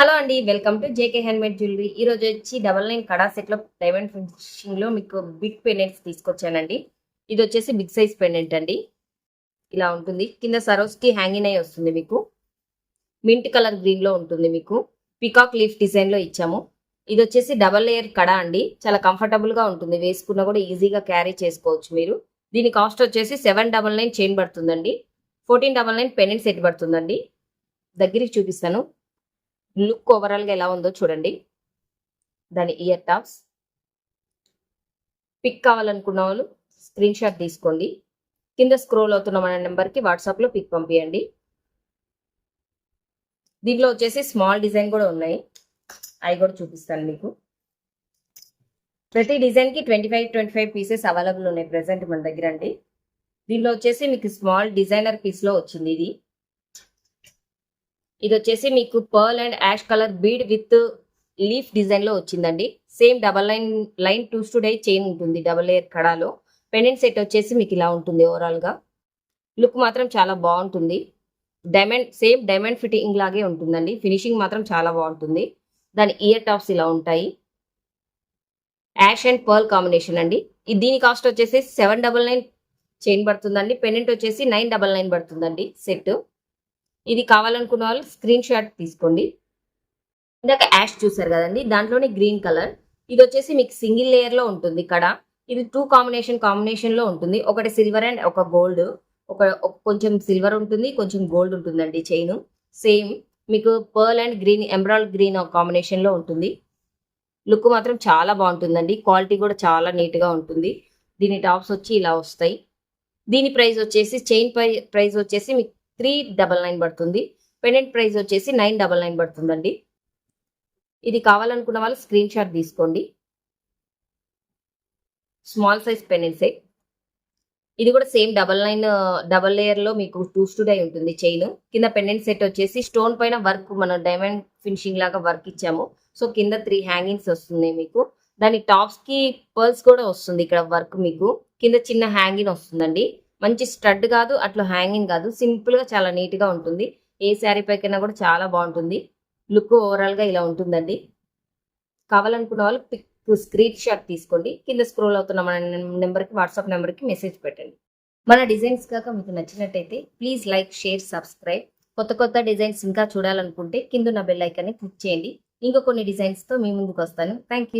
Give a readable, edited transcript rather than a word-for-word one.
Hello అండి, welcome to JK handmade jewellery. ఈ రోజు వచ్చి 99 కడా సెట్ లో డైమండ్ ఫినిషింగ్ లో మీకు బిగ్ పెండెంట్స్ తీసుకొచ్చానండి. ఇది వచ్చేసి బిగ్ సైజ్ పెండెంట్ అండి. ఇలా ఉంటుంది. కింద సరోస్ కి హ్యాంగింగ్ అయి వస్తుంది. మీకు మింట్ కలర్ గ్రీన్ లో ఉంటుంది. మీకు పికాక్ లీఫ్ డిజైన్ లో ఇచ్చాము. ఇది వచ్చేసి డబల్ లేయర్ కడా అండి. చాలా కంఫర్టబుల్ గా ఉంటుంది. వేసుకున్నా కూడా ఈజీగా క్యారీ చేసుకోవచ్చు మీరు. దీని కాస్ట్ వచ్చేసి 799 చైన్ పడుతుందండి. 1499 పెండెంట్ సెట్ పడుతుందండి. దగ్గరికి చూపిస్తాను. లుక్ ఓవరాల్ గా ఎలా ఉందో చూడండి. దాని ఇయర్ టాప్స్ పిక్ కావాలనుకున్న వాళ్ళు స్క్రీన్ షాట్ తీసుకోండి. కింద స్క్రోల్ అవుతున్న మన నెంబర్కి వాట్సాప్లో పిక్ పంపించండి. దీంట్లో వచ్చేసి స్మాల్ డిజైన్ కూడా ఉన్నాయి. అవి కూడా చూపిస్తాను మీకు. ప్రతి డిజైన్కి 25 పీసెస్ అవైలబుల్ ఉన్నాయి ప్రెసెంట్ మన దగ్గర అండి. దీంట్లో వచ్చేసి మీకు స్మాల్ డిజైనర్ పీస్లో వచ్చింది ఇది. ఇది వచ్చేసి మీకు pearl and ash colour bead with leaf design లో వచ్చిందండి. Same double line 2 to 8 chain ఉంటుంది డబల్ లేయర్ కడాలో. పెండెంట్ సెట్ వచ్చేసి మీకు ఇలా ఉంటుంది. ఓవరాల్ గా లుక్ మాత్రం చాలా బాగుంటుంది. సేమ్ డైమండ్ ఫిట్టింగ్ లాగే ఉంటుందండి. ఫినిషింగ్ మాత్రం చాలా బాగుంటుంది. దాని ఇయర్ టాప్స్ ఇలా ఉంటాయి. యాష్ అండ్ పర్ల్ కాంబినేషన్ అండి. దీని కాస్ట్ వచ్చేసి 799 చైన్ పడుతుందండి. పెండెంట్ వచ్చేసి 999 పడుతుందండి సెట్. ఇది కావాలనుకున్న వాళ్ళు స్క్రీన్ షాట్ తీసుకోండి. ఇందాక యాష్ చూసారు కదండి, దాంట్లోనే గ్రీన్ కలర్. ఇది వచ్చేసి మీకు సింగిల్ లేయర్ లో ఉంటుంది ఇక్కడ. ఇది 2 కాంబినేషన్ లో ఉంటుంది. ఒకటి సిల్వర్ అండ్ ఒక గోల్డ్. కొంచెం సిల్వర్ ఉంటుంది, కొంచెం గోల్డ్ ఉంటుందండి చైన్. సేమ్ మీకు pearl and green emerald green combination లో ఉంటుంది. లుక్ మాత్రం చాలా బాగుంటుందండి. క్వాలిటీ కూడా చాలా నీట్ గా ఉంటుంది. దీని టాప్స్ వచ్చి ఇలా వస్తాయి. దీని ప్రైస్ వచ్చేసి చైన్ ప్రైస్ వచ్చేసి మీకు 399 పడుతుంది. పెండెంట్ ప్రైస్ వచ్చేసి 999 పడుతుందండి. ఇది కావాలనుకున్న వాళ్ళు స్క్రీన్ షాట్ తీసుకోండి. Small size pendant set. ఇది కూడా సేమ్ డబల్ లేయర్ లో మీకు 2 స్టూడ్ అయి ఉంటుంది చైన్. కింద పెండెంట్ సెట్ వచ్చేసి స్టోన్ పైన వర్క్ మనం డైమండ్ ఫినిషింగ్ లాగా వర్క్ ఇచ్చాము. సో కింద 3 హ్యాంగింగ్స్ వస్తుంది మీకు. దాని టాప్స్ కి పర్ల్స్ కూడా వస్తుంది ఇక్కడ వర్క్ మీకు. కింద చిన్న హ్యాంగింగ్ వస్తుందండి. మంచి స్టడ్ కాదు, అట్లా హ్యాంగింగ్ కాదు, సింపుల్ గా చాలా నీట్ గా ఉంటుంది. ఏ శారీ పైకైనా కూడా చాలా బాగుంటుంది. లుక్ ఓవరాల్ గా ఇలా ఉంటుందండి. కావాలనుకున్న వాళ్ళు స్క్రీన్ షాట్ తీసుకోండి. కింద స్క్రోల్ అవుతున్న మన నెంబర్కి వాట్సాప్ నెంబర్కి మెసేజ్ పెట్టండి. మన డిజైన్స్ కాక మీకు నచ్చినట్టయితే ప్లీజ్ లైక్, షేర్, సబ్స్క్రైబ్. కొత్త డిజైన్స్ ఇంకా చూడాలనుకుంటే కింద ఉన్న బెల్ ఐకాన్ని క్లిక్ చేయండి. ఇంకా కొన్ని డిజైన్స్తో మీ ముందుకు వస్తాను. Thank you.